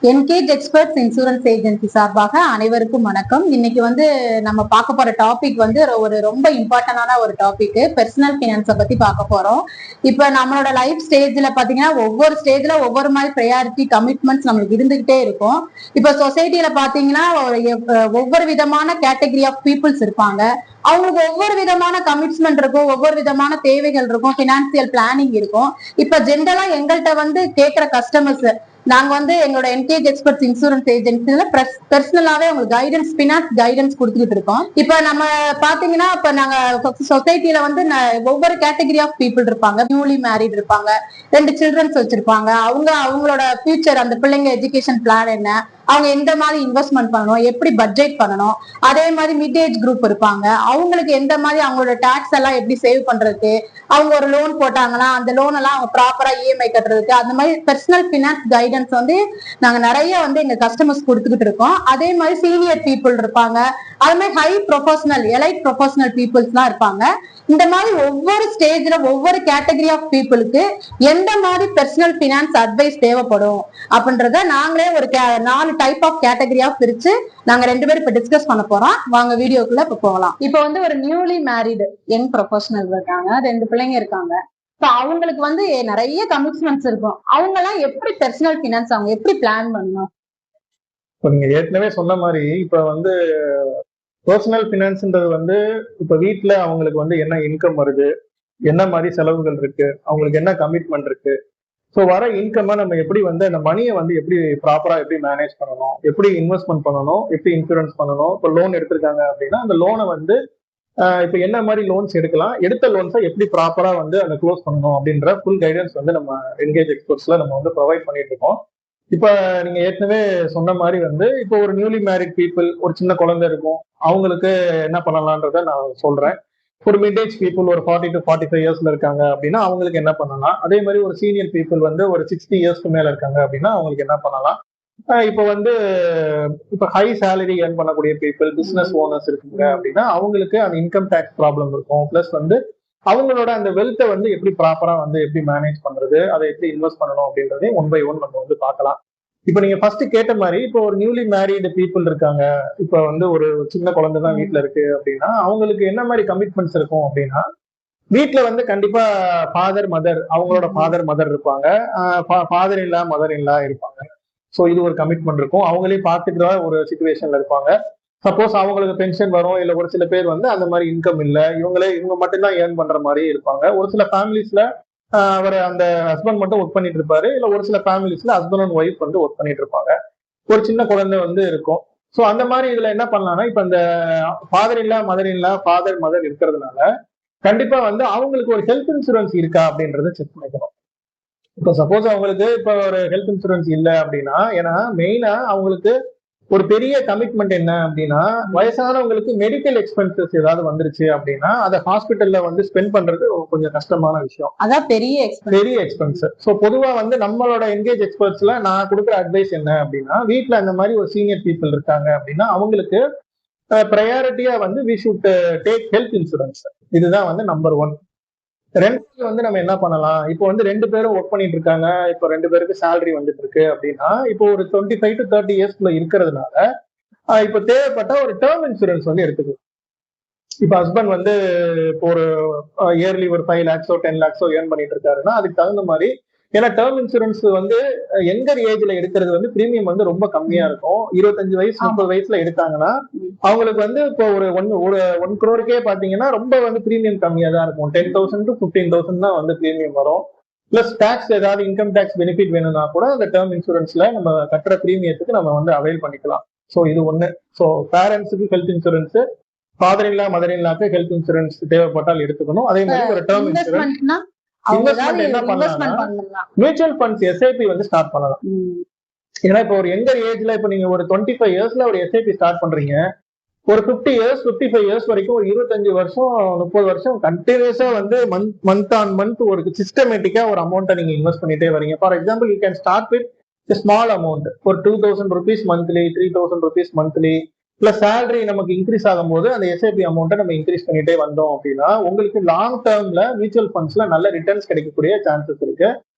Engage experts insurance agency சார்பாக அனைவருக்கும் வணக்கம். இன்னைக்கு நம்ம பார்க்க போற டாபிக் ஒரு ரொம்ப இம்பார்ட்டன்டான ஒரு டாபிக், பெர்சனல் பினான்ஸை பத்தி பார்க்க போறோம். இப்ப நம்மளோட லைஃப் ஸ்டேஜ்ல பாத்தீங்கன்னா ஒவ்வொரு ஸ்டேஜ்ல ஒவ்வொரு மாதிரி ப்ரையாரிட்டி கமிட்மெண்ட்ஸ் நம்மளுக்கு இருந்துகிட்டே இருக்கும். இப்ப சொசைட்டில பாத்தீங்கன்னா ஒவ்வொரு விதமான கேட்டகரி ஆஃப் பீப்புள்ஸ் இருப்பாங்க. அவங்களுக்கு ஒவ்வொரு விதமான கமிட்மெண்ட் இருக்கும், ஒவ்வொரு விதமான தேவைகள் இருக்கும், பினான்சியல் பிளானிங் இருக்கும். இப்ப ஜென்ரலா எங்கள்கிட்ட கேட்கிற கஸ்டமர்ஸ், நாங்க எங்களோட என்கேஜ் எக்ஸ்பர்ட்ஸ் இன்சூரன்ஸ் ஏஜென்சில பர்சனலாவே உங்களுக்கு கைடன்ஸ், பினான்ஸ் கைடன்ஸ் கொடுத்துக்கிட்டு இருக்கோம். இப்ப நம்ம பாத்தீங்கன்னா இப்ப நாங்க சொசைட்டில ஒவ்வொரு கேட்டகரி ஆஃப் பீப்புள் இருப்பாங்க. நியூலி மேரிட் இருப்பாங்க, 2 சில்ட்ரன்ஸ் வச்சிருப்பாங்க. அவங்களோட ஃபியூச்சர், அந்த பிள்ளைங்க எஜுகேஷன் பிளான் என்ன, அவங்க எந்த மாதிரி இன்வெஸ்ட்மெண்ட் பண்ணணும், எப்படி பட்ஜெட் பண்ணணும். அதே மாதிரி மிட் ஏஜ் குரூப் இருப்பாங்க, அவங்களுக்கு எந்த மாதிரி அவங்களோட டாக்ஸ் எல்லாம் எப்படி சேவ் பண்றதுக்கு, அவங்க ஒரு லோன் போட்டாங்கன்னா அந்த லோன் எல்லாம் அவங்க ப்ராப்பரா இஎம்ஐ கட்டுறதுக்கு, அந்த மாதிரி பர்சனல் பினான்ஸ் கைடன்ஸ் நாங்க நிறைய எங்க கஸ்டமர்ஸ் கொடுத்துக்கிட்டு இருக்கோம். அதே மாதிரி சீனியர் பீப்புள் இருப்பாங்க, அது மாதிரி high professional, elite professional peoples எல்லாம் இருப்பாங்க. இந்த மாதிரி ஒவ்வொரு ஸ்டேஜ்ல ஒவ்வொரு கேட்டகரி ஆஃப் பீப்புளுக்கு எந்த மாதிரி பர்சனல் பினான்ஸ் அட்வைஸ் தேவைப்படும் அப்படின்றத நாங்களே ஒரு 4 டைப் ஆஃப் கேட்டகரியா பிரிச்சு நாங்க 2 பேரும் இப்ப டிஸ்கஸ் பண்ண போறோம். வாங்க வீடியோக்குள்ள இப்ப போகலாம். இப்ப ஒரு நியூலி மேரிடு யங் ப்ரொஃபஷனல் இருக்காங்க, 2 பிள்ளைங்க இருக்காங்க. அவங்களுக்கு நிறைய கமிட்மெண்ட்ஸ் இருக்கும். அவங்க எல்லாம் எப்படி பர்சனல் பினான்ஸ் அவங்க எப்படி பிளான் பண்ணணும்? இப்போ நீங்க ஏற்கனவே சொன்ன மாதிரி இப்ப பர்சனல் பினான்ஸ்ன்றது இப்ப வீட்டுல அவங்களுக்கு என்ன இன்கம் வருது, என்ன மாதிரி செலவுகள் இருக்கு, அவங்களுக்கு என்ன கமிட்மெண்ட் இருக்கு, ஸோ வர இன்கம் நம்ம எப்படி அந்த மணியை எப்படி ப்ராப்பரா எப்படி மேனேஜ் பண்ணணும், எப்படி இன்வெஸ்ட்மெண்ட் பண்ணணும், எப்படி இன்சூரன்ஸ் பண்ணணும். இப்போ லோன் எடுத்திருக்காங்க அப்படின்னா அந்த லோனை இப்போ என்ன மாதிரி லோன்ஸ் எடுக்கலாம், எடுத்த லோன்ஸை எப்படி ப்ராப்பரா அதை க்ளோஸ் பண்ணணும் அப்படின்ற ஃபுல் கைடன்ஸ் நம்ம என்கேஜ் எக்ஸ்பர்ட்ஸ்ல நம்ம ப்ரொவைட் பண்ணிட்டு இருக்கோம். இப்ப நீங்க ஏற்கனவே சொன்ன மாதிரி இப்போ ஒரு நியூலி மேரிட் பீப்புள், ஒரு சின்ன குழந்தை இருக்கும், அவங்களுக்கு என்ன பண்ணலான்றத நான் சொல்றேன். ஒரு மிட் ஏஜ் பீப்புள் ஒரு 40 to 45 இயர்ஸ்ல இருக்காங்க அப்படின்னா அவங்களுக்கு என்ன பண்ணலாம். அதே மாதிரி ஒரு சீனியர் பீப்புள் ஒரு 60 இயர்ஸ்க்கு மேல இருக்காங்க அப்படின்னா அவங்களுக்கு என்ன பண்ணலாம். இப்ப ஹை சேலரி ஏர்ன் பண்ணக்கூடிய பீப்புள், பிசினஸ் ஓனர்ஸ் இருக்குங்க அப்படின்னா அவங்களுக்கு அந்த இன்கம் டேக்ஸ் ப்ராப்ளம் இருக்கும். பிளஸ் அவங்களோட அந்த வெல்த்தை எப்படி ப்ராப்பரா எப்படி மேனேஜ் பண்றது, அதை எப்படி இன்வெஸ்ட் பண்ணணும் அப்படின்றதே 1 by 1 நம்ம பார்க்கலாம். இப்ப நீங்க ஃபர்ஸ்ட் கேட்ட மாதிரி இப்போ ஒரு நியூலி மேரிடு பீப்புள் இருக்காங்க, இப்ப ஒரு சின்ன குழந்தை தான் வீட்டுல இருக்கு அப்படின்னா அவங்களுக்கு என்ன மாதிரி கமிட்மெண்ட்ஸ் இருக்கும் அப்படின்னா, வீட்டுல கண்டிப்பா ஃபாதர் மதர், அவங்களோட ஃபாதர் மதர் இருப்பாங்க, ஃபாதர் இல்லா மதர் இல்லா இருப்பாங்க. ஸோ இது ஒரு கமிட்மெண்ட் இருக்கும். அவங்களே பார்த்துக்கிற ஒரு சிச்சுவேஷன்ல இருப்பாங்க. சப்போஸ் அவங்களுக்கு பென்ஷன் வரும், இல்ல ஒரு சில பேர் அந்த மாதிரி இன்கம் இல்ல, இவங்க மட்டும்தான் ஏர்ன் பண்ற மாதிரி இருப்பாங்க. ஒரு சில ஃபேமிலிஸ்ல அவர் அந்த ஹஸ்பண்ட் மட்டும் ஒர்க் பண்ணிட்டு இருப்பாரு, இல்ல ஒரு சில ஃபேமிலிஸ்ல ஹஸ்பண்ட் அண்ட் ஒய்ஃப் ஒர்க் பண்ணிட்டு இருப்பாங்க. ஒரு சின்ன குழந்தை இருக்கும். ஸோ அந்த மாதிரி இதுல என்ன பண்ணலாம்னா, இப்ப இந்த ஃபாதர் இல்லா மதர் இல்லா, ஃபாதர் மதர் இருக்கிறதுனால கண்டிப்பா அவங்களுக்கு ஒரு ஹெல்த் இன்சூரன்ஸ் இருக்கா அப்படின்றத செக் பண்ணிக்கணும். இப்ப சப்போஸ் அவங்களுக்கு இப்ப ஒரு ஹெல்த் இன்சூரன்ஸ் இல்லை அப்படின்னா, ஏன்னா மெயினா அவங்களுக்கு ஒரு பெரிய கமிட்மெண்ட் என்ன அப்படின்னா, வயசானவங்களுக்கு மெடிக்கல் எக்ஸ்பென்சஸ் ஏதாவது வந்துருச்சு அப்படின்னா அதை ஹாஸ்பிட்டல்ல ஸ்பெண்ட் பண்றது கொஞ்சம் கஷ்டமான விஷயம். அதான் பெரிய எக்ஸ்பென்ஸ். ஸோ பொதுவா நம்மளோட என்கேஜ் எக்ஸ்பர்ட்ஸ்ல நான் கொடுக்குற அட்வைஸ் என்ன அப்படின்னா, வீட்டுல அந்த மாதிரி ஒரு சீனியர் பீப்புள் இருக்காங்க அப்படின்னா அவங்களுக்கு ப்ரையாரிட்டியா we should take health insurance. இதுதான் நம்பர் 1. ரெண்டாவது நம்ம என்ன பண்ணலாம், இப்போ 2 பேரும் ஒர்க் பண்ணிட்டு இருக்காங்க, இப்போ 2 பேருக்கு சேலரி வந்துட்டு இருக்கு அப்படின்னா, இப்போ ஒரு 25 to 30 இயர்ஸ்க்குள்ள இருக்கிறதுனால இப்போ தேவைப்பட்ட ஒரு டேர்ம் இன்சூரன்ஸ் எடுத்துக்கலாம். இப்போ ஹஸ்பண்ட் இப்போ ஒரு இயர்லி ஒரு 5 lakhs 10 lakhs ஏர்ன் பண்ணிட்டு இருக்காருன்னா அதுக்கு தகுந்த மாதிரி, ஏன்னா டேர்ம் இன்சூரன்ஸ் எங்கர் ஏஜ்ல எடுக்கிறது பிரீமியம் ரொம்ப கம்மியா இருக்கும். 25 வயசு 30 வயசுல எடுத்தாங்கன்னா அவங்களுக்கு இப்போ ஒரு 1 crore பாத்தீங்கன்னா ரொம்ப பிரீமியம் கம்மியா தான் இருக்கும். 10,000 to 15,000 தான் பிரீமியம் வரும். பிளஸ் டாக்ஸ், ஏதாவது இன்கம் டாக்ஸ் பெனிஃபிட் வேணும்னா கூட அந்த டேர்ம் இன்சூரன்ஸ்ல நம்ம கட்டுற பிரீமியத்துக்கு நம்ம அவைல் பண்ணிக்கலாம். ஸோ இது ஒண்ணு. ஸோ பேரண்ட்ஸுக்கு ஹெல்த் இன்சூரன்ஸ், ஃபாதர் இல்லா மதர் இல்லாக்கு ஹெல்த் இன்சூரன்ஸ் தேவைப்பட்டால் எடுத்துக்கணும். அதே மாதிரி ஒரு டேர்ம் இன்சூரன்ஸ் இன்வெஸ்ட்மெண்ட் என்ன பண்ணலாம், மியூச்சுவல் ஃபண்ட்ஸ் எஸ்ஐபி ஸ்டார்ட் பண்ணலாம். ஏன்னா இப்போ ஒரு எங்கர் ஏஜ்ல இப்போ நீங்க ஒரு 25 இயர்ஸ்ல ஒரு எஸ்ஐபி ஸ்டார்ட் பண்றீங்க, ஒரு 50 இயர்ஸ் 55 இயர்ஸ் வரைக்கும் ஒரு 25 வருஷம் 30 வருஷம் கண்டினியூஸா மந்த் ஆன் மந்த் ஒரு சிஸ்டமேட்டிக்கா ஒரு அமௌண்ட்டை நீங்க இன்வெஸ்ட் பண்ணிட்டே வரீங்க. For example, you can start with small amount, ஒரு 2,000 rupees monthly, 3,000 rupees monthly. Plus salary நமக்கு இன்க்ரீஸ் ஆகும் போது அந்த எஸ்ஐபி அமௌண்ட்டை நம்ம இன்க்ரீஸ் பண்ணிட்டே வந்தோம் அப்படின்னா உங்களுக்கு லாங் டேர்ம்ல மியூச்சுவல் ஃபண்ட்ஸ்ல நல்ல ரிட்டர்ன்ஸ் கிடைக்கக்கூடிய சான்சஸ் இருக்கு.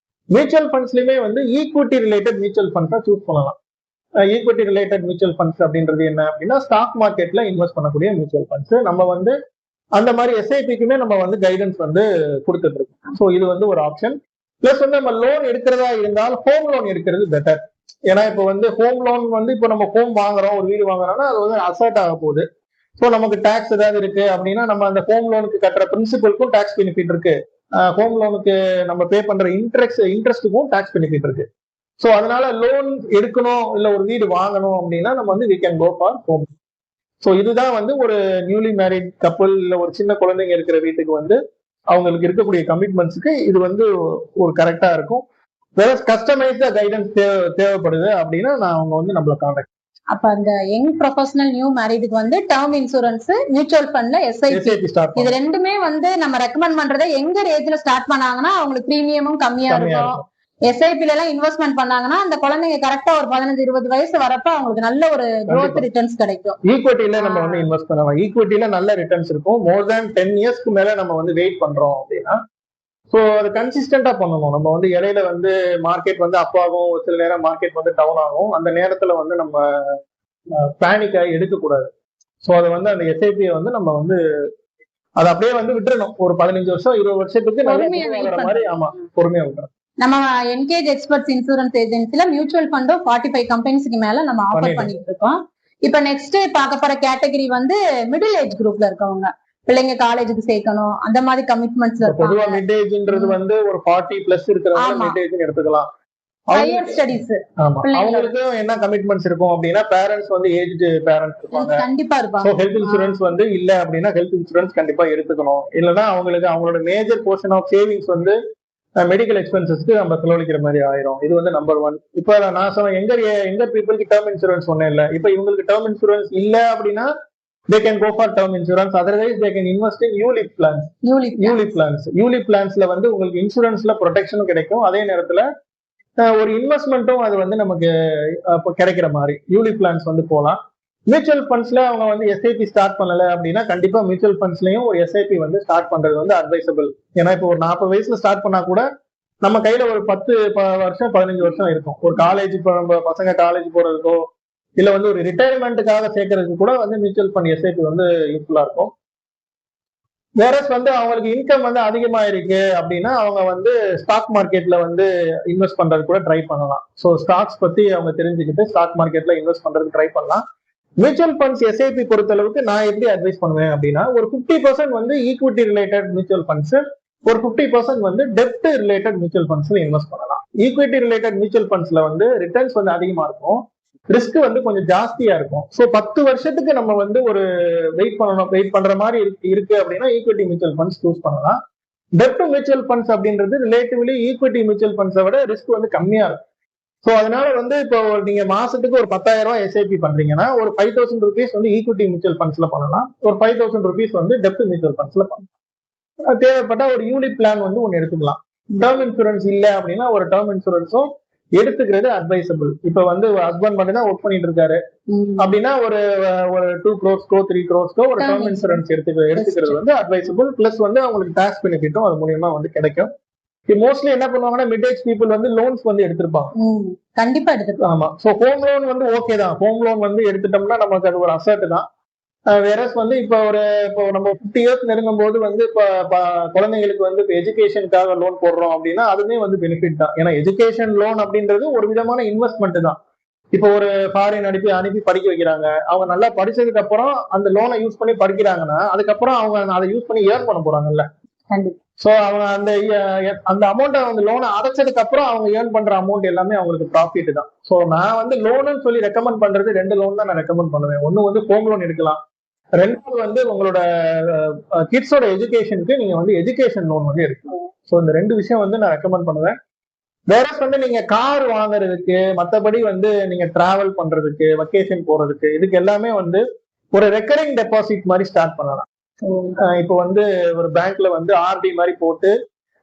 மியூச்சுவல் ஃபண்ட்ஸ்லயுமே ஈக்விட்டி ரிலேட்டட் மியூச்சுவல் ஃபண்ட்ஸா சூஸ் பண்ணலாம். ஈக்விட்டி ரிலேட்டட் மியூச்சுவல் ஃபண்ட்ஸ் அப்படின்றது என்ன அப்படின்னா ஸ்டாக் மார்க்கெட்ல இன்வெஸ்ட் பண்ணக்கூடிய மியூச்சுவல் ஃபண்ட்ஸ். நம்ம வந்து அந்த மாதிரி எஸ்ஐபிக்குமே நம்ம வந்து கைடன்ஸ் வந்து கொடுத்துட்டு இருக்கோம். ஸோ இது வந்து ஒரு ஆப்ஷன். பிளஸ் வந்து நம்ம லோன் எடுக்கிறதா இருந்தால் ஹோம் லோன் எடுக்கிறது பெட்டர். ஏன்னா இப்போ வந்து ஹோம் லோன் வந்து இப்போ நம்ம ஹோம் வாங்குறோம், ஒரு வீடு வாங்குறோம்னா அது வந்து அசர்ட் ஆக போகுது. ஸோ நமக்கு டாக்ஸ் ஏதாவது இருக்கு அப்படின்னா நம்ம அந்த ஹோம் லோனுக்கு கட்டுற பிரின்சிபலுக்கும் டாக்ஸ் பெனிஃபிட் இருக்கு, ஹோம் லோனுக்கு நம்ம பே பண்ற இன்ட்ரெஸ்ட்டுக்கும் டாக்ஸ் பெனிஃபிட் இருக்கு. ஸோ அதனால லோன் எடுக்கணும் இல்ல ஒரு வீடு வாங்கணும் அப்படின்னா நம்ம வந்து we can go for home. So இதுதான் வந்து ஒரு நியூலி மேரிட் கப்பல் இல்ல ஒரு சின்ன குழந்தைங்க இருக்கிற வீட்டுக்கு வந்து அவங்களுக்கு இருக்கக்கூடிய கமிட்மெண்ட்ஸுக்கு இது வந்து ஒரு கரெக்டா இருக்கும். வேற கஸ்டமைஸ்டா கைடன்ஸ் தேவைப்படுது அப்படின்னா நான் அவங்க வந்து நம்மள கான்டாக்ட். அப்ப அந்த யங் ப்ரொஃபஷனல் நியூ மேரிடுக்கு வந்து டேர்ம் இன்சூரன்ஸ், மியூச்சுவல் ஃபண்ட்ல எஸ்ஐபி இது ரெண்டுமே வந்து நம்ம ரெக்கமெண்ட் பண்றதை எங்க ஏஜ்ல ஸ்டார்ட் பண்ணாங்கன்னா அவங்களுக்கு பிரீமியமும் கம்மியா இருக்கும். எஸ்ஐபில எல்லாம் இன்வெஸ்ட்மெண்ட் பண்ணாங்கன்னா அந்த குழந்தைங்க கரெக்டா ஒரு 15-20 வயசு வரப்ப அவங்களுக்கு நல்ல ஒரு growth ரிட்டர்ன்ஸ் கிடைக்கும். ஈக்விட்டில நம்ம வந்து இன்வெஸ்ட் பண்ணலாம். ஈக்விட்டில நல்ல ரிட்டர்ன்ஸ் இருக்கும். மோர் தேன் 10 இயர்ஸ்க்கு மேல நம்ம வந்து வெயிட் பண்றோம் அப்படின்னா ஸோ அது கன்சிஸ்டன்டா பண்ணணும். நம்ம வந்து இடையில வந்து மார்க்கெட் வந்து அப் ஆகும், சில நேரம் மார்க்கெட் வந்து டவுன் ஆகும். அந்த நேரத்துல வந்து நம்ம பேனிக்காக எடுக்கக்கூடாது. ஸோ அதை வந்து அந்த எஸ்ஐபியை வந்து நம்ம வந்து அதை அப்படியே வந்து விட்டுறணும். ஒரு 15 வருஷம் 20 வருஷத்துக்கு மாதிரி. ஆமா, பொறுமையா விட்டுறோம். நம்ம என்கேஜ் எக்ஸ்பர்ட்ஸ் இன்சூரன்ஸ் ஏஜென்சில மியூச்சுவல் ஃபண்டும் 45 கம்பெனிஸ்க்கு மேல நம்ம ஆஃபர் பண்ணிட்டு இருக்கோம். இப்ப நெக்ஸ்ட் பார்க்க போற கேட்டகரி வந்து மிடில் ஏஜ் குரூப்ல இருக்கவங்க, பிள்ளைங்க காலேஜுக்கு சேர்க்கணும் அந்த மாதிரி கமிட்மெண்ட்ஸ். பொதுவா மிட் ஏஜ்ன்றது வந்து ஒரு 40+ இருக்கிறவங்க மிட் ஏஜ் எடுத்துக்கலாம். ஹையர் ஸ்டடீஸ் அவங்களுக்கு என்ன கமிட்மெண்ட்ஸ் இருக்கும் அப்படின்னா பேரண்ட்ஸ் வந்து ஏஜ்டு பேரண்ட்ஸ் இருப்பாங்க, கண்டிப்பா இருப்பாங்க. சோ ஹெல்த் இன்சூரன்ஸ் வந்து இல்ல அப்படின்னா ஹெல்த் இன்சூரன்ஸ் கண்டிப்பா எடுத்துக்கணும். இல்லைன்னா அவங்களுக்கு அவங்களோட மேஜர் போர்ஷன் ஆஃப் சேவிங்ஸ் வந்து மெடிக்கல் எக்ஸ்பென்சஸ்க்கு நம்ம செலவழிக்கிற மாதிரி ஆயிரும். இது வந்து நம்பர் 1. இப்ப நான் சொன்ன எங்க பீப்புளுக்கு டேர்ம் இன்சூரன்ஸ் ஒன்னும் இல்ல. இப்ப இவங்களுக்கு டேர்ம் இன்சூரன்ஸ் இல்ல அப்படின்னா they can go for term insurance, otherwise they can invest in ULIP plans. ULIP plansல வந்து உங்களுக்கு இன்சூரன்ஸ்ல ப்ரொடெக்ஷனும் கிடைக்கும், அதே நேரத்துல ஒரு இன்வெஸ்ட்மெண்ட்டும் அது வந்து நமக்கு கிடைக்கிற மாதிரி யூலிப் பிளான்ஸ் வந்து போகலாம். மியூச்சுவல் ஃபண்ட்ஸ்ல அவங்க வந்து எஸ்ஐபி ஸ்டார்ட் பண்ணல அப்படின்னா கண்டிப்பா மியூச்சுவல் ஃபண்ட்ஸ்லயும் ஒரு எஸ்ஐபி வந்து ஸ்டார்ட் பண்றது வந்து அட்வைசபிள். ஏன்னா இப்போ ஒரு 40 வயசுல ஸ்டார்ட் பண்ணா கூட நம்ம கையில ஒரு 10 வருஷம் 15 வருஷம் இருக்கும். ஒரு காலேஜ் நம்ம பசங்க காலேஜ் போறதுக்கோ இல்ல வந்து ஒரு ரிட்டையர்மெண்ட்டுக்காக சேர்க்கறதுக்கு கூட வந்து மியூச்சுவல் ஃபண்ட் எஸ்ஐபி வந்து யூஸ்ஃபுல்லா இருக்கும். வேறஸ் வந்து அவங்களுக்கு இன்கம் வந்து அதிகமா இருக்கு அப்படின்னா அவங்க வந்து ஸ்டாக் மார்க்கெட்ல வந்து இன்வெஸ்ட் பண்றது கூட ட்ரை பண்ணலாம். ஸோ ஸ்டாக்ஸ் பத்தி அவங்க தெரிஞ்சுக்கிட்டு ஸ்டாக் மார்க்கெட்ல இன்வெஸ்ட் பண்றதுக்கு ட்ரை பண்ணலாம். மியூச்சுவல் ஃபண்ட்ஸ் எஸ்ஐபி பொறுத்த அளவுக்கு நான் எப்படி அட்வைஸ் பண்ணுவேன் அப்படின்னா ஒரு 50% வந்து ஈக்விட்டி ரிலேட்டட் மியூச்சுவல் ஃபண்ட்ஸ், ஒரு 50% வந்து டெப்ட் ரிலேட்டட் மியூச்சுவல் ஃபண்ட்ஸ்ல இன்வெஸ்ட் பண்ணலாம். ஈக்விட்டி ரிலேட்டட் மியூச்சுவல் ஃபண்ட்ஸ்ல வந்து ரிட்டர்ன்ஸ் வந்து அதிகமா இருக்கும், ரிஸ்க் வந்து கொஞ்சம் ஜாஸ்தியா இருக்கும். ஸோ 10 வருஷத்துக்கு நம்ம வந்து ஒரு வெயிட் பண்ற மாதிரி இருக்கு அப்படின்னா ஈக்விட்டி மியூச்சுவல் ஃபண்ட்ஸ் சூஸ் பண்ணலாம். டெப்ட் மியூச்சுவல் ஃபண்ட்ஸ் அப்படின்றது ரிலேட்டிவ்லி ஈக்விட்டி மியூச்சுவல் ஃபண்ட்ஸை விட ரிஸ்க் வந்து கம்மியா இருக்கும். ஸோ அதனால வந்து இப்போ நீங்க மாசத்துக்கு ஒரு 10,000 ரூபாய் எஸ்ஐபி பண்றீங்கன்னா ஒரு 5,000 rupees வந்து ஈக்விட்டி மியூச்சுவல் ஃபண்ட்ஸ்ல பண்ணலாம், ஒரு 5,000 rupees வந்து டெப்ட் மியூச்சுவல் ஃபண்ட்ஸ்ல பண்ணலாம். தேவைப்பட்ட ஒரு யூனிட் பிளான் வந்து ஒன்னு எடுத்துக்கலாம். டேர்ம் இன்சூரன்ஸ் இல்ல அப்படின்னா ஒரு டேர்ம் இன்சூரன்ஸும் எடுத்துக்கிறது அட்வைசபிள். இப்ப வந்து ஹஸ்பண்ட் மட்டும் தான் ஒர்க் பண்ணிட்டு இருக்காரு அப்படின்னா ஒரு 2 crores 3 crores ஒரு டேர்ம் இன்சூரன்ஸ் எடுத்துக்கிறது வந்து அட்வைசபிள். பிளஸ் வந்து அவங்களுக்கு டாக்ஸ் பெனிஃபிட்டும் அது மூலியமா வந்து கிடைக்கும். மோஸ்ட்லி என்ன பண்ணுவாங்கன்னா மிட் ஏஜ் பீப்புள் வந்து லோன்ஸ் வந்து எடுத்திருப்பாங்க, கண்டிப்பா எடுத்துக்கலாம். ஆமா. சோ ஹோம் லோன் வந்து ஓகே தான், ஹோம் லோன் வந்து எடுத்துட்டோம்னா நமக்கு அது ஒரு அசர்ட் தான். வேறஸ் வந்து இப்போ நம்ம 50 இயர்ஸ் நெருங்கும் போது வந்து இப்போ குழந்தைங்களுக்கு வந்து இப்போ எஜுகேஷனுக்காக லோன் போடுறோம் அப்படின்னா அதுவுமே வந்து பெனிஃபிட் தான். ஏன்னா எஜுகேஷன் லோன் அப்படின்றது ஒரு விதமான இன்வெஸ்ட்மெண்ட் தான். இப்போ ஒரு ஃபாரின் அனுப்பி படிக்க வைக்கிறாங்க, அவங்க நல்லா படிச்சதுக்கு அப்புறம் அந்த லோனை யூஸ் பண்ணி படிக்கிறாங்கன்னா அதுக்கப்புறம் அவங்க அதை யூஸ் பண்ணி ஏர்ன் பண்ண போறாங்கல்ல. சோ அவங்க அந்த அமௌண்ட்டை அந்த லோனை அடைச்சதுக்கு அப்புறம் அவங்க ஏர்ன் பண்ற அமௌண்ட் எல்லாமே அவங்களுக்கு ப்ராஃபிட் தான். சோ நான் வந்து லோன்னு சொல்லி ரெக்கமெண்ட் பண்றது 2 லோன் தான் நான் ரெக்கமெண்ட் பண்ணுவேன். ஒன்னு வந்து ஹோம் லோன் எடுக்கலாம், 2வது வந்து உங்களோட கிட்ஸோட எஜுகேஷனுக்கு நீங்க வந்து எஜுகேஷன் லோன் வந்து எடுக்கலாம். ஸோ இந்த 2 விஷயம் வந்து நான் ரெக்கமெண்ட் பண்ணுவேன். வேற வந்து நீங்க கார் வாங்குறதுக்கு, மற்றபடி வந்து நீங்க டிராவல் பண்றதுக்கு, வெக்கேஷன் போறதுக்கு, இதுக்கு எல்லாமே வந்து ஒரு ரெக்கரிங் டெபாசிட் மாதிரி ஸ்டார்ட் பண்ணலாம். இப்போ வந்து ஒரு பேங்க்ல வந்து ஆர்டி மாதிரி போட்டு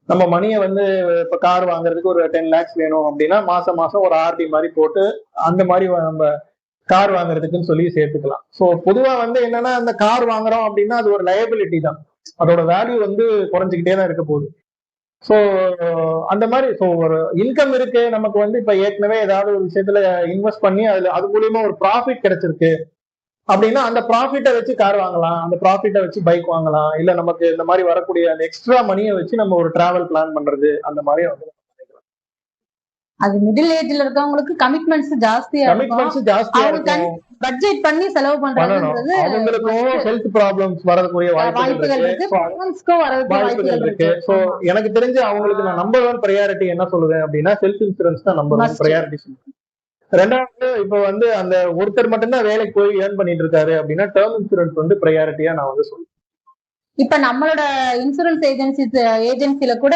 நம்ம மணியை வந்து இப்ப கார் வாங்குறதுக்கு ஒரு 10 lakhs வேணும் அப்படின்னா மாசம் மாசம் ஒரு ஆர்டி மாதிரி போட்டு அந்த மாதிரி நம்ம கார் வாங்குறதுக்குன்னு சொல்லி சேர்த்துக்கலாம். ஸோ பொதுவா வந்து என்னன்னா அந்த கார் வாங்குறோம் அப்படின்னா அது ஒரு லயபிலிட்டி தான், அதோட வேல்யூ வந்து குறைஞ்சிக்கிட்டே தான் இருக்க போகுது. ஸோ அந்த மாதிரி ஸோ ஒரு இன்கம் இருக்கு நமக்கு வந்து இப்ப ஏற்கனவே ஏதாவது ஒரு விஷயத்துல இன்வெஸ்ட் பண்ணி அதுல அது மூலியமா ஒரு ப்ராஃபிட் கிடைச்சிருக்கு அப்படின்னா அந்த ப்ராஃபிட்டை வச்சு கார் வாங்கலாம், அந்த ப்ராஃபிட்டை வச்சு பைக் வாங்கலாம், இல்ல நமக்கு இந்த மாதிரி வரக்கூடிய அந்த எக்ஸ்ட்ரா மணியை வச்சு நம்ம ஒரு டிராவல் பிளான் பண்றது அந்த மாதிரி வந்து அது மிடில் ஏஜ்ல இருக்கவங்களுக்கு கமிட்மெண்ட்ஸ் ஜாஸ்தியா இருக்கும். கமிட்மெண்ட்ஸ் ஜாஸ்தியா இருக்கும், பட்ஜெட் பண்ணி செலவு பண்றதுன்றது அவங்களுக்கும் ஹெல்த் ப்ராப்ளம்ஸ் வரக்கூடிய வாய்ப்புகள் இருக்கு, வாய்ப்புகள் இருக்கு. சோ எனக்கு தெரிஞ்சு அவங்களுக்கு நான் நம்பர் 1 ப்ரையாரிட்டி என்ன சொல்லுவேன் அப்படின்னா ஹெல்த் இன்சூரன்ஸ் தான் நம்பர் 1 ப்ரையாரிட்டி. ரெண்டாவது இப்ப வந்து அந்த ஒருத்தர் மட்டும்தான் வேலைக்கு போய் ஏர்ன் பண்ணிட்டு இருக்காரு அப்படின்னா டேர்ம் இன்சூரன்ஸ் வந்து ப்ரையாரிட்டியா நான் வந்து சொல்லுவேன். இப்ப நம்மளோட இன்சூரன்ஸ் ஏஜென்சில கூட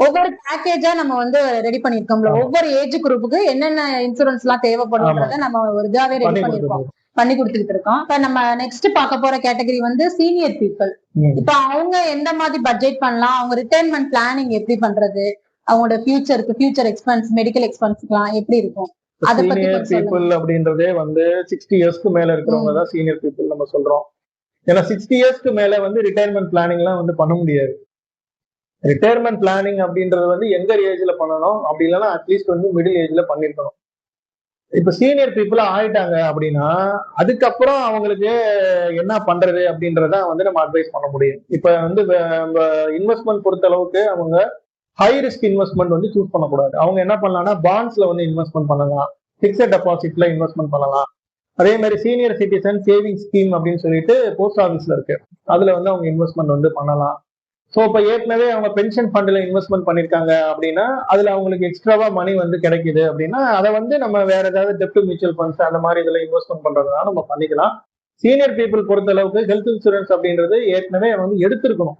ஒவ்வொரு பேக்கேஜா நம்ம வந்து ரெடி பண்ணிருக்கோம்ல, ஒவ்வொரு ஏஜ் குரூப்புக்கு என்னென்ன இன்சூரன்ஸ் எல்லாம் தேவைப்படும்ன்றத நம்ம ஒரு இதாவே ரெடி பண்ணிருக்கோம், பண்ணி கொடுத்துட்டு இருக்கோம். இப்ப நம்ம நெக்ஸ்ட் பார்க்க போற கேட்டகரி வந்து சீனியர் பீப்புள். இப்ப அவங்க எந்த மாதிரி பட்ஜெட் பண்ணலாம், அவங்க ரிட்டையர்மெண்ட் பிளானிங் எப்படி பண்றது, அவங்களோட ஃபியூச்சர் எக்ஸ்பென்ஸ், மெடிக்கல் எக்ஸ்பென்ஸ்லாம் எப்படி இருக்கும், அத பத்தி சீனியர் பீப்புள் அப்படின்றதே வந்து 60 இயர்ஸ்க்கு மேல இருக்கிறவங்க தான் சீனியர் பீப்புள் நம்ம சொல்றோம். ஏன்னா 60 இயர்ஸ்க்கு மேல வந்து ரிட்டையர்மெண்ட் பிளானிங் எல்லாம் வந்து பண்ண முடியாது. ரிட்டையர்மெண்ட் பிளானிங் அப்படின்றது வந்து எங்கர் ஏஜ்ல பண்ணணும், அப்படி இல்லைன்னா அட்லீஸ்ட் வந்து மிடில் ஏஜ்ல பண்ணிருக்கணும். இப்ப சீனியர் பீப்புளா ஆயிட்டாங்க அப்படின்னா அதுக்கப்புறம் அவங்களுக்கு என்ன பண்றது அப்படின்றத வந்து நம்ம அட்வைஸ் பண்ண முடியும். இப்ப வந்து இன்வெஸ்ட்மெண்ட் பொறுத்த அளவுக்கு அவங்க ஹை ரிஸ்க் இன்வெஸ்ட்மெண்ட் வந்து சூஸ் பண்ணக்கூடாது. அவங்க என்ன பண்ணலாம்னா பாண்ட்ஸ்ல வந்து இன்வெஸ்ட்மெண்ட் பண்ணலாம், பிக்சட் டெபாசிட்ல இன்வெஸ்ட்மெண்ட் பண்ணலாம். அதே மாதிரி சீனியர் சிட்டிசன் சேவிங் ஸ்கீம் அப்படின்னு சொல்லிட்டு போஸ்ட் ஆஃபீஸ்ல இருக்கு, அதுல வந்து அவங்க இன்வெஸ்ட்மெண்ட் வந்து பண்ணலாம். ஸோ இப்போ ஏற்கனவே அவங்க பென்ஷன் ஃபண்ட்ல இன்வெஸ்ட்மெண்ட் பண்ணிருக்காங்க அப்படின்னா அதுல அவங்களுக்கு எக்ஸ்ட்ராவா மணி வந்து கிடைக்குது அப்படின்னா அதை வந்து நம்ம வேற ஏதாவது டெப்ட் மியூச்சுவல் ஃபண்ட்ஸ் அந்த மாதிரி இதுல இன்வெஸ்ட்மெண்ட் பண்றதுனால நம்ம பண்ணிக்கலாம். சீனியர் பீப்புள் பொறுத்த அளவுக்கு ஹெல்த் இன்சூரன்ஸ் அப்படின்றது ஏற்கனவே வந்து எடுத்திருக்கணும்.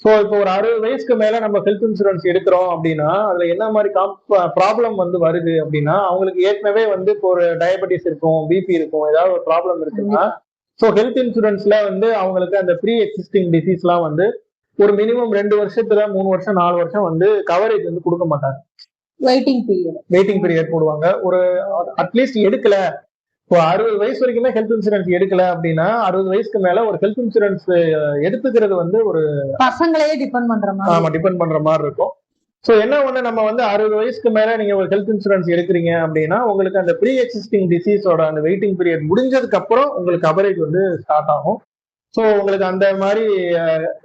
ஸோ இப்போ ஒரு 60 வயசுக்கு மேல நம்ம ஹெல்த் இன்சூரன்ஸ் எடுக்கிறோம் அப்படின்னா அதுல என்ன மாதிரி ப்ராப்ளம் வந்து வருது அப்படின்னா அவங்களுக்கு ஏற்கனவே வந்து இப்போ ஒரு டயபெட்டிஸ் இருக்கும், பிபி இருக்கும், ஏதாவது ஒரு ப்ராப்ளம் இருக்குன்னா ஸோ ஹெல்த் இன்சூரன்ஸ்ல வந்து அவங்களுக்கு அந்த ப்ரீ எக்ஸிஸ்டிங் டிசீஸ்லாம் வந்து ஒரு மினிமம் 2 வருஷத்துல 3 வருஷம் 4 வருஷம் வந்து கவரேஜ் வந்து கொடுக்க மாட்டாங்க, வெயிட்டிங் பீரியட் போடுவாங்க. ஒரு அட்லீஸ்ட் எடுக்கல இப்போ 60 வயசு வரைக்குமே ஹெல்த் இன்சூரன்ஸ் எடுக்கல அப்படின்னா 60 வயசுக்கு மேல ஒரு ஹெல்த் இன்சூரன்ஸ் எடுத்துக்கிறது வந்து ஒரு பசங்களையே டிபெண்ட் பண்ற மாதிரி இருக்கும். சோ என்ன ஒண்ணு நம்ம வந்து 60 வயசுக்கு மேல நீங்க ஒரு ஹெல்த் இன்சூரன்ஸ் எடுக்கிறீங்க அப்படின்னா உங்களுக்கு அந்த ப்ரீ எக்ஸிஸ்டிங் டிசீஸோட அந்த வெயிட்டிங் பீரியட் முடிஞ்சதுக்கு அப்புறம் உங்களுக்கு கவரேஜ் வந்து ஸ்டார்ட் ஆகும். ஸோ உங்களுக்கு அந்த மாதிரி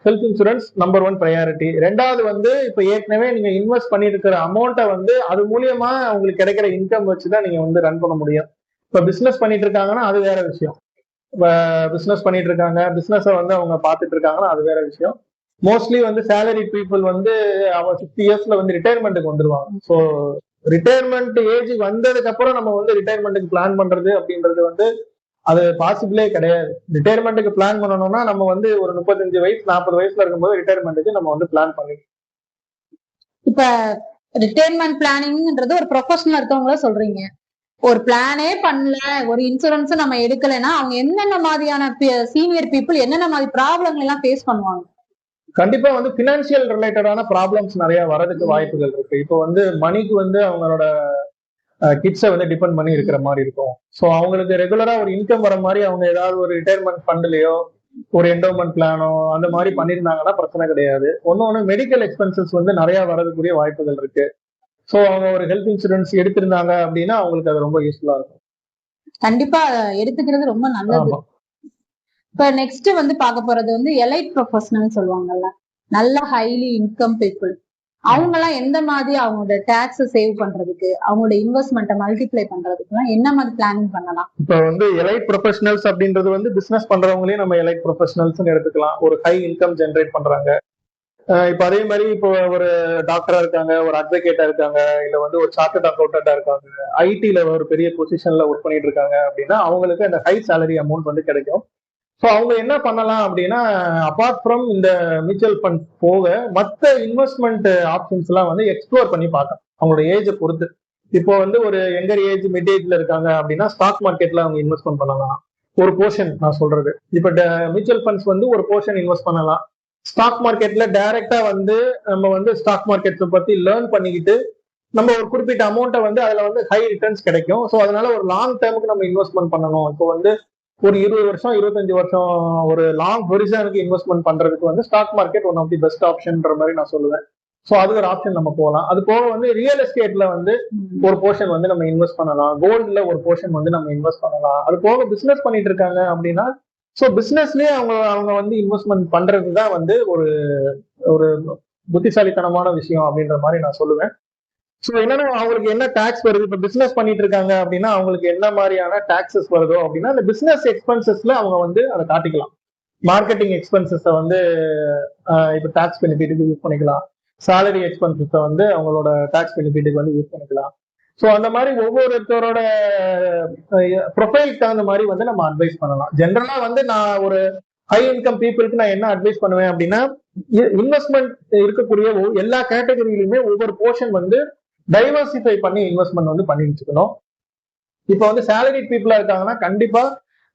ஹெல்த் இன்சூரன்ஸ் நம்பர் 1 ப்ரையாரிட்டி. ரெண்டாவது வந்து இப்போ ஏற்கனவே நீங்க இன்வெஸ்ட் பண்ணிட்டு இருக்கிற அமௌண்ட்டை வந்து அது மூலியமா உங்களுக்கு கிடைக்கிற இன்கம் வச்சுதான் நீங்க வந்து ரன் பண்ண முடியும். இப்போ பிசினஸ் பண்ணிட்டு இருக்காங்கன்னா அது வேற விஷயம். பிசினஸ் பண்ணிட்டு இருக்காங்க, பிசினஸை வந்து அவங்க பார்த்துட்டு இருக்காங்கன்னா அது வேற விஷயம். மோஸ்ட்லி வந்து சேலரி பீப்புள் வந்து அவங்க 60 இயர்ஸ்ல வந்து ரிட்டையர்மெண்ட்டுக்கு வந்துருவாங்க. ஸோ ரிட்டையர்மெண்ட் ஏஜ் வந்ததுக்கு அப்புறம் நம்ம வந்து ரிட்டையர்மெண்ட்டுக்கு பிளான் பண்றது அப்படின்றது வந்து அது பாசிபிளே கிடையாது. ரிட்டையர்மெண்ட்டுக்கு பிளான் பண்ணணும்னா நம்ம வந்து ஒரு 35 வயசு 40 வயசுல இருக்கும்போது ரிட்டையர்மெண்ட்டுக்கு நம்ம வந்து பிளான் பண்ணிக்கலாம். இப்ப ரிட்டையர்மெண்ட் பிளானிங்ன்றது ஒரு ப்ரொஃபஷனல் இருக்கவங்கள சொல்றீங்க, ஒரு பிளானே பண்ணல, ஒரு இன்சூரன்ஸ் நம்ம எடுக்கலைன்னா அவங்க என்னென்ன மாதிரியான சீனியர் பீப்புள் என்னென்ன மாதிரி ப்ராப்ளம் எல்லாம் ஃபேஸ் பண்ணுவாங்க? கண்டிப்பா வந்து பினான்சியல் ரிலேட்டடான ப்ராப்ளம்ஸ் நிறைய வரதுக்கு வாய்ப்புகள் இருக்கு. இப்போ வந்து மணிக்கு வந்து அவங்களோட கிட்ஸை வந்து டிபெண்ட் பண்ணி இருக்கிற மாதிரி இருக்கும். ஸோ அவங்களுக்கு ரெகுலரா ஒரு இன்கம் வர மாதிரி அவங்க ஏதாவது ஒரு ரிட்டையர்மெண்ட் ஃபண்ட்லயோ ஒரு என்டோமெண்ட் பிளானோ அந்த மாதிரி பண்ணிருந்தாங்கன்னா பிரச்சனை கிடையாது. ஒன்னொன்னு மெடிக்கல் எக்ஸ்பென்சஸ் வந்து நிறைய வரதுக்குரிய வாய்ப்புகள் இருக்கு. ஸோ அவங்க ஒரு ஹெல்த் இன்சூரன்ஸ் எடுத்திருந்தாங்க அப்படின்னா அவங்களுக்கு அது ரொம்ப யூஸ்ஃபுல்லா இருக்கும். கண்டிப்பா எடுத்துக்கிறது ரொம்ப நல்லது. இப்ப நெக்ஸ்ட் வந்து பார்க்க போறது வந்து எலைட் ப்ரொஃபஷனல் சொல்லுவாங்கல்ல, நல்ல ஹைலி இன்கம் பீப்புள், அவங்க எல்லாம் எந்த மாதிரி அவங்களோட டாக்ஸ் சேவ் பண்றதுக்கு அவங்களோட இன்வெஸ்ட்மெண்ட்டை மல்டிப்ளை பண்றதுக்கு என்ன மாதிரி பிளானிங் பண்ணலாம்? இப்ப வந்து எலைட் ப்ரொஃபஷனல்ஸ் அப்படின்றது வந்து பிசினஸ் பண்றவங்களையும் நம்ம எலைட் ப்ரொஃபஷனல்ஸ் எடுத்துக்கலாம். ஒரு ஹை இன்கம் ஜென்ரேட் பண்றாங்க. இப்ப அதே மாதிரி இப்போ ஒரு டாக்டரா இருக்காங்க, ஒரு அட்வொகேட்டா இருக்காங்க, இல்ல வந்து ஒரு சார்ட்டர்ட் அக்கௌண்டண்டா இருக்காங்க, ஐடில ஒரு பெரிய பொசிஷன்ல ஒர்க் பண்ணிட்டு இருக்காங்க அப்படின்னா அவங்களுக்கு அந்த ஹை சேலரி அமௌண்ட் வந்து கிடைக்கும். ஸோ அவங்க என்ன பண்ணலாம் அப்படின்னா அபார்ட் ஃப்ரம் இந்த மியூச்சுவல் ஃபண்ட் போக மற்ற இன்வெஸ்ட்மெண்ட் ஆப்ஷன்ஸ் எல்லாம் வந்து எக்ஸ்ப்ளோர் பண்ணி பார்க்கலாம் அவங்களோட ஏஜை பொறுத்து. இப்போ வந்து ஒரு எங்கர் ஏஜ் மிட் ஏஜ்ல இருக்காங்க அப்படின்னா ஸ்டாக் மார்க்கெட்ல அவங்க இன்வெஸ்ட்மெண்ட் பண்ணலாம். ஒரு போர்ஷன் நான் சொல்றது, இப்போ மியூச்சுவல் ஃபண்ட்ஸ் வந்து ஒரு போர்ஷன் இன்வெஸ்ட் பண்ணலாம். ஸ்டாக் மார்க்கெட்ல டைரக்டா வந்து நம்ம வந்து ஸ்டாக் மார்க்கெட்ஸை பத்தி லேர்ன் பண்ணிக்கிட்டு நம்ம ஒரு குறிப்பிட்ட அமௌண்ட்டை வந்து அதுல வந்து ஹை ரிட்டர்ன்ஸ் கிடைக்கும். ஸோ அதனால ஒரு லாங் டேர்முக்கு நம்ம இன்வெஸ்ட்மெண்ட் பண்ணணும். இப்போ வந்து ஒரு 20 வருஷம் 25 வருஷம் ஒரு லாங் ஹொரிசானுக்கு இன்வெஸ்ட்மெண்ட் பண்றதுக்கு வந்து stock market one of the best ஆப்ஷன்ற மாதிரி நான் சொல்லுவேன். ஸோ அது ஒரு ஆப்ஷன் நம்ம போகலாம். அது போக வந்து ரியல் எஸ்டேட்ல வந்து ஒரு போர்ஷன் வந்து நம்ம இன்வெஸ்ட் பண்ணலாம், கோல்டுல ஒரு போர்ஷன் வந்து நம்ம இன்வெஸ்ட் பண்ணலாம். அது போக பிசினஸ் பண்ணிட்டு இருக்காங்க அப்படின்னா ஸோ பிசினஸ்லயே அவங்க அவங்க வந்து இன்வெஸ்ட்மெண்ட் பண்றது தான் வந்து ஒரு ஒரு புத்திசாலித்தனமான விஷயம் அப்படின்ற மாதிரி நான் சொல்லுவேன். ஸோ என்னன்னா அவங்களுக்கு என்ன டாக்ஸ் வருது, இப்போ பிசினஸ் பண்ணிட்டு இருக்காங்க அப்படின்னா அவங்களுக்கு என்ன மாதிரியான டாக்ஸஸ் வருதோ அப்படின்னா அந்த பிசினஸ் எக்ஸ்பென்சஸ்ல அவங்க வந்து அதை காட்டிக்கலாம். மார்க்கெட்டிங் எக்ஸ்பென்சஸை வந்து இப்போ டாக்ஸ் பெனிஃபிட்டுக்கு யூஸ் பண்ணிக்கலாம், சேலரி எக்ஸ்பென்சஸை வந்து அவங்களோட டாக்ஸ் பெனிஃபிட்டுக்கு வந்து யூஸ் பண்ணிக்கலாம். ஸோ அந்த மாதிரி ஒவ்வொருத்தரோட ப்ரொஃபைலுக்கு தகுந்த மாதிரி வந்து நம்ம அட்வைஸ் பண்ணலாம். ஜென்ரலா வந்து நான் ஒரு ஹை இன்கம் பீப்புளுக்கு நான் என்ன அட்வைஸ் பண்ணுவேன் அப்படின்னா இன்வெஸ்ட்மெண்ட் இருக்கக்கூடிய எல்லா கேட்டகரியிலுமே ஒவ்வொரு போர்ஷன் வந்து டைவர்சிஃபை பண்ணி இன்வெஸ்ட்மெண்ட் வந்து பண்ணி வச்சுக்கணும். இப்போ வந்து சேலரி பீப்புளா இருக்காங்கன்னா கண்டிப்பா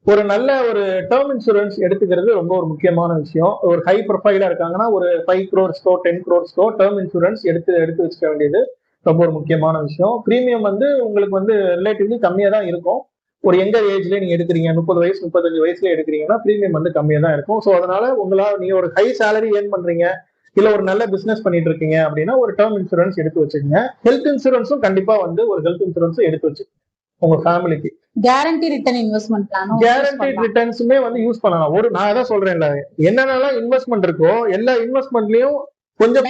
ஒரு நல்ல ஒரு டேர்ம் இன்சூரன்ஸ் எடுத்துக்கிறது ரொம்ப ஒரு முக்கியமான விஷயம். ஒரு ஹை ப்ரொஃபைலா இருக்காங்கன்னா ஒரு 5 crores 10 crores டேர்ம் இன்சூரன்ஸ் எடுத்து வச்சுக்க வேண்டியது ரொம்ப ஒரு முக்கியமான விஷயம். பிரீமியம் வந்து உங்களுக்கு வந்து ரிலேட்டிவ்லி கம்மியா தான் இருக்கும். ஒரு எங்கர் ஏஜ்ல நீங்க எடுக்கிறீங்க, 30 வயசு 35 வயசுல எடுக்கிறீங்கன்னா பிரீமியம் வந்து கம்மியா தான் இருக்கும். ஸோ அதனால உங்களால நீங்க ஒரு ஹை சேலரி ஏர்ன் பண்றீங்க, இல்ல ஒரு நல்ல பிசினஸ் பண்ணிட்டு இருக்கீங்க அப்படின்னா ஒரு டேர்ம் இன்சூரன்ஸ் எடுத்து வச்சுக்கோங்க. ஹெல்த் இன்சூரன்ஸும் கண்டிப்பா வந்து ஒரு ஹெல்த் இன்சூரன்ஸும் எடுத்து வச்சு உங்க ஃபேமிலிக்கு. கேரண்டி ரிட்டர்ன் இன்வெஸ்ட்மெண்ட் பிளானும் கேரண்டி ரிட்டர்ன்ஸுமே வந்து யூஸ் பண்ணலாம். நான் அதான் சொல்றேன்ல, என்னென்னலாம் இன்வெஸ்ட்மெண்ட் இருக்கோ எல்லா இன்வெஸ்ட்மெண்ட்லயும் கொஞ்சம்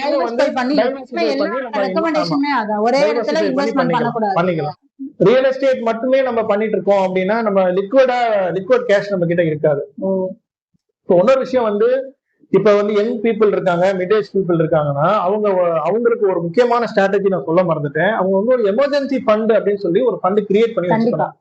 பண்ணிக்கலாம். ரியல் எஸ்டேட் மட்டுமே நம்ம பண்ணிட்டு இருக்கோம் அப்படின்னா நம்ம லிக்விட் கேஷ் நம்ம கிட்ட இருக்காது. இன்னொரு விஷயம் வந்து இப்ப வந்து யங் பீப்புள் இருக்காங்க, மிட் ஏஜ் பீப்புள் இருக்காங்கன்னா அவங்களுக்கு ஒரு முக்கியமான ஸ்ட்ராட்டஜி நான் சொல்ல மறந்துட்டேன். அவங்க வந்து ஒரு எமர்ஜென்சி ஃபண்ட் அப்படின்னு சொல்லி ஒரு ஃபண்ட் கிரியேட் பண்ணி வச்சுக்கலாம்.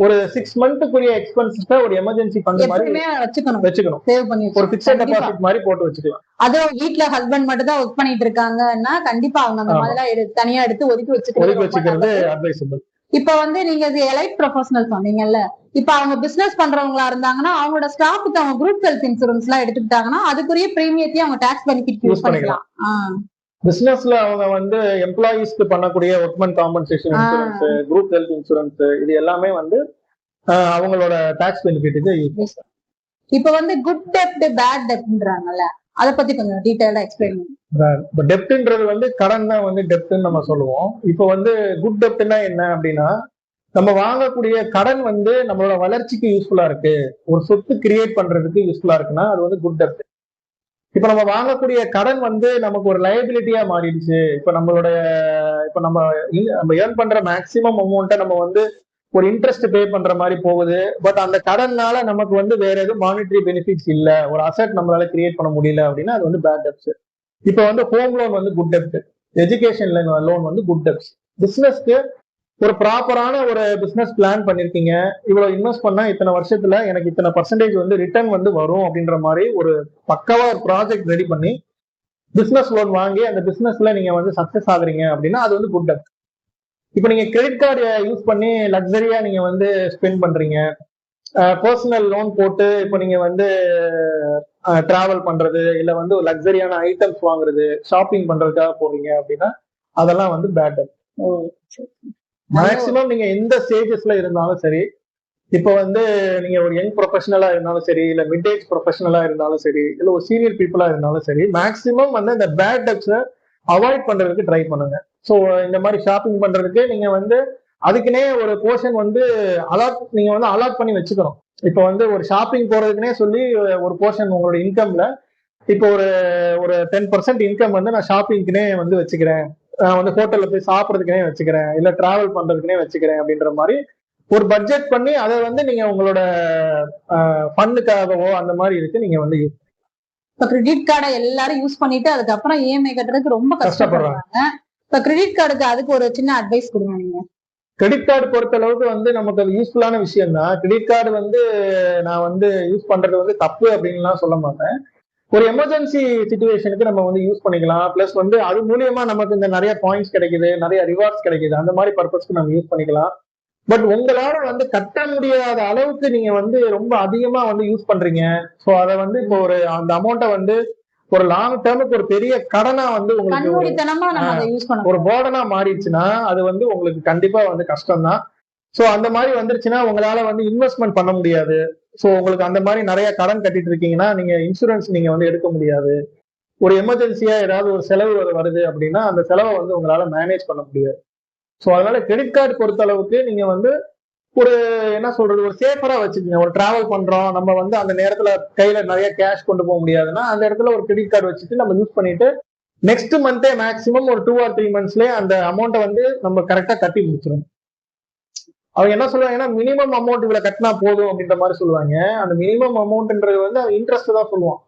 ஒரு 6 மந்த்துக்குரிய எக்ஸ்பென்சஸ் ஒரு எமர்ஜென்சி ஃபண்ட் மாதிரி வச்சுக்கணும். சேவ் பண்ணி ஒரு ஃபிக்ஸட் டெபாசிட் மாதிரி போட்டு வச்சுக்கலாம். அதுவும் வீட்ல ஹஸ்பண்ட் மட்டும் தான் ஒர்க் பண்ணிட்டு இருக்காங்கன்னா கண்டிப்பா அவங்க அந்த மாதிரி தனியா எடுத்து ஒதுக்கி வச்சுக்கிறது அட்வைசபிள். இப்ப வந்து நீங்க எலைட் ப்ரொஃபஷனல் சொன்னீங்கல்ல, இப்ப அவங்க பிசினஸ் பண்றவங்களா இருந்தாங்கன்னா அவங்களோட ஸ்டாஃப்க்கு அவங்க குரூப் ஹெல்த் இன்சூரன்ஸ் எல்லாம் எடுத்துக்கிட்டாங்கன்னா அதுக்குரிய பிரீமியத்தையும் அவங்க டாக்ஸ் பெனிஃபிட் யூஸ் பண்ணிக்கலாம். பிசினஸ்ல அவங்க வந்து எம்ப்ளாயிஸ்க்கு பண்ணக்கூடிய workmen compensation insurance, group health insurance இது எல்லாமே வந்து அவங்களோட டாக்ஸ் பெனிஃபிட்டுக்கு யூஸ். இப்ப வந்து குட் டெப்ட் பேட் டெப்ட்ன்றாங்கல்ல, அத பத்தி கொஞ்சம் டீடைலா எக்ஸ்பிளைன் பண்ணுங்க. டெப்ட்ன்றது வந்து கடன் தான் வந்து டெப்ட்னு நம்ம சொல்லுவோம். இப்போ வந்து குட் டெப்ட்னா என்ன அப்படின்னா நம்ம வாங்கக்கூடிய கடன் வந்து நம்மளோட வளர்ச்சிக்கு யூஸ்ஃபுல்லா இருக்கு, ஒரு சொத்து கிரியேட் பண்றதுக்கு யூஸ்ஃபுல்லா இருக்குன்னா அது வந்து குட் டெப்ட். இப்ப நம்ம வாங்கக்கூடிய கடன் வந்து நமக்கு ஒரு லயபிலிட்டியா மாறிடுச்சு. இப்ப நம்ம ஏர்ன் பண்ற மேக்சிமம் அமௌண்ட்டை நம்ம வந்து ஒரு இன்ட்ரெஸ்ட் பே பண்ற மாதிரி போகுது. பட் அந்த கடன்னால நமக்கு வந்து வேற எதுவும் மானிட்டரி பெனிஃபிட்ஸ் இல்ல, ஒரு அசெட் நம்மளால கிரியேட் பண்ண முடியல அப்படின்னா அது வந்து பேட் டெப்ட்ஸ். இப்ப வந்து ஹோம் லோன் வந்து குட் டெப்ட், எஜுகேஷன் லோன் வந்து குட் டெப்ட்ஸ். பிசினஸ்க்கு ஒரு ப்ராப்பரான ஒரு பிசினஸ் பிளான் பண்ணிருக்கீங்க, இவ்வளவு இன்வெஸ்ட் பண்ணா இத்தனை வருஷத்துல எனக்கு இத்தனை பர்சன்டேஜ் வந்து ரிட்டர்ன் வந்து வரும் அப்படின்ற மாதிரி ஒரு பக்காவா ஒரு ப்ராஜெக்ட் ரெடி பண்ணி பிசினஸ் லோன் வாங்கி அந்த பிசினஸ்ல நீங்க வந்து சக்சஸ் ஆகுறீங்க அப்படின்னா அது வந்து குட் டெப்ட். இப்ப நீங்க கிரெடிட் கார்டு யூஸ் பண்ணி லக்ஸரியா நீங்க வந்து ஸ்பெண்ட் பண்றீங்க, பர்சனல் லோன் போட்டு இப்போ நீங்க வந்து டிராவல் பண்றது இல்ல வந்து ஒரு லக்ஸரியான ஐட்டம்ஸ் வாங்குறது, ஷாப்பிங் பண்றதுக்காக போறீங்க அப்படின்னா அதெல்லாம் வந்து பேட் டெப்ட். மேக்சிமம் நீங்க எந்த ஸ்டேஜஸ்ல இருந்தாலும் சரி, இப்ப வந்து நீங்க ஒரு யங் ப்ரொஃபஷனலா இருந்தாலும் சரி, இல்ல மிட் ஏஜ் ப்ரொஃபஷனலா இருந்தாலும் சரி, இல்ல ஒரு சீனியர் பீப்புளா இருந்தாலும் சரி, மேக்சிமம் வந்து இந்த பேட் டெப்ட்ஸை அவாய்ட் பண்றதுக்கு ட்ரை பண்ணுங்க. ஸோ இந்த மாதிரி ஷாப்பிங் பண்றதுக்கு நீங்க வந்து அதுக்குன்னே ஒரு போர்ஷன் வந்து நீங்க வந்து அலாட் பண்ணி வச்சுக்கணும். இப்ப வந்து ஒரு ஷாப்பிங் போறதுக்குன்னே சொல்லி ஒரு போர்ஷன் உங்களோட இன்கம்ல இப்போ ஒரு 10% இன்கம் வந்து நான் ஷாப்பிங்க்குனே வந்து வச்சுக்கிறேன், நான் வந்து ஹோட்டல்ல போய் சாப்பிட்றதுக்குனே வச்சுக்கிறேன், இல்ல டிராவல் பண்றதுக்குனே வச்சுக்கிறேன் அப்படின்ற மாதிரி ஒரு பட்ஜெட் பண்ணி அதை வந்து நீங்க உங்களோட ஃபண்டுக்காகவோ அந்த மாதிரி இருக்கு நீங்க வந்து யூஸ். இப்ப கிரெடிட் கார்டை எல்லாரும் யூஸ் பண்ணிட்டு அதுக்கப்புறம் இஎம்ஐ கட்டுறதுக்கு ரொம்ப கஷ்டப்படுறாங்க. இப்ப கிரெடிட் கார்டுக்கு அதுக்கு ஒரு சின்ன அட்வைஸ் கொடுங்க நீங்க. கிரெடிட் கார்டு பொறுத்த அளவுக்கு வந்து நமக்கு அது யூஸ்ஃபுல்லான விஷயம் தான். கிரெடிட் கார்டு வந்து நான் வந்து யூஸ் பண்றது வந்து தப்பு அப்படின்லாம் சொல்ல மாட்டேன். ஒரு எமர்ஜென்சி சிச்சுவேஷனுக்கு நம்ம வந்து யூஸ் பண்ணிக்கலாம். பிளஸ் வந்து அது மூலியமா நமக்கு இந்த நிறைய பாயிண்ட்ஸ் கிடைக்குது, நிறைய ரிவார்ட்ஸ் கிடைக்குது, அந்த மாதிரி பர்பஸ்க்கு நம்ம யூஸ் பண்ணிக்கலாம். பட் உங்களால வந்து கட்ட முடியாத அளவுக்கு நீங்க வந்து ரொம்ப அதிகமா வந்து யூஸ் பண்றீங்க. ஸோ அதை வந்து இப்போ அந்த அமௌண்ட்டை வந்து ஒரு லாங் டேர்முக்கு ஒரு பெரிய கடனா வந்து உங்களுக்கு ஒரு போர்டனா மாறிடுச்சுன்னா அது வந்து உங்களுக்கு கண்டிப்பா வந்து கஷ்டம் தான். ஸோ அந்த மாதிரி வந்துருச்சுன்னா உங்களால வந்து இன்வெஸ்ட்மெண்ட் பண்ண முடியாது. ஸோ உங்களுக்கு அந்த மாதிரி நிறைய கடன் கட்டிட்டு இருக்கீங்கன்னா நீங்க இன்சூரன்ஸ் நீங்க வந்து எடுக்க முடியாது. ஒரு எமர்ஜென்சியா ஏதாவது ஒரு செலவு வருது அப்படின்னா அந்த செலவை வந்து உங்களால மேனேஜ் பண்ண முடியாது. ஸோ அதனால கிரெடிட் கார்டு பொறுத்த அளவுக்கு நீங்க வந்து ஒரு என்ன சொல்றது, ஒரு சேஃபரா வச்சுக்கோங்க. ஒரு டிராவல் பண்றோம், நம்ம வந்து அந்த நேரத்துல கையில நிறைய கேஷ் கொண்டு போக முடியாதுன்னா அந்த இடத்துல ஒரு கிரெடிட் கார்டு வச்சுட்டு நம்ம யூஸ் பண்ணிட்டு நெக்ஸ்ட் மந்தே மேக்ஸிமம் ஒரு 2 or 3 monthsலயே அந்த அமௌண்ட்டை வந்து நம்ம கரெக்டா கட்டி முடிச்சிடும். அவங்க என்ன சொல்லுவாங்கன்னா மினிமம் அமௌண்ட் இவ்வளவு கட்டினா போதும் அப்படின்ற மாதிரி சொல்லுவாங்க. அந்த மினிமம் அமௌண்ட்ன்றது வந்து இன்ட்ரெஸ்ட் தான் சொல்லுவோம்.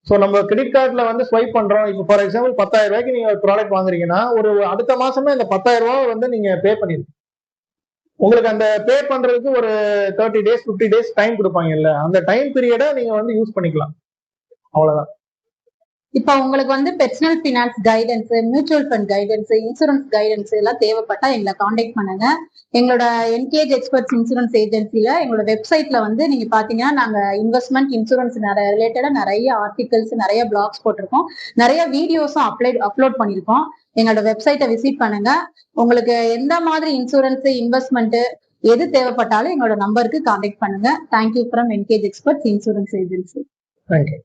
ஸோ நம்ம கிரெடிட் கார்டுல வந்து ஸ்வைப் பண்றோம். இப்போ ஃபார் எக்ஸாம்பிள் 10,000 ரூபாய்க்கு நீங்க ஒரு ப்ராடக்ட் வாங்குறீங்கன்னா ஒரு அடுத்த மாசமே இந்த 10,000 ரூபாய் வந்து நீங்க பே பண்ணிருக்கீங்க. உங்களுக்கு அந்த பே பண்றதுக்கு ஒரு 30 days 50 days டைம் கொடுப்பாங்கல்ல, அந்த டைம் பீரியடை நீங்க வந்து யூஸ் பண்ணிக்கலாம். அவ்வளவுதான். இப்ப உங்களுக்கு வந்து personal finance guidance, mutual fund guidance, insurance guidance எல்லாம் தேவைப்பட்டா எங்களை காண்டாக்ட் பண்ணுங்க. எங்களோட என்கேஜ் எக்ஸ்பர்ட்ஸ் இன்சூரன்ஸ் ஏஜென்சில எங்களோட வெப்சைட்ல வந்து நீங்க பாத்தீங்கன்னா நாங்க இன்வெஸ்ட்மெண்ட் இன்சூரன்ஸ் ரிலேட்டடா நிறைய ஆர்டிகல்ஸ், நிறைய பிளாக்ஸ் போட்டிருக்கோம், நிறைய வீடியோஸும் அப்லோட் பண்ணிருக்கோம். எங்களோட வெப்சைட்டை விசிட் பண்ணுங்க. உங்களுக்கு எந்த மாதிரி இன்சூரன்ஸ், இன்வெஸ்ட்மெண்ட் எது தேவைப்பட்டாலும் எங்களோட நம்பருக்கு காண்டாக்ட் பண்ணுங்க. Thank you from engage experts insurance agency. Thank you.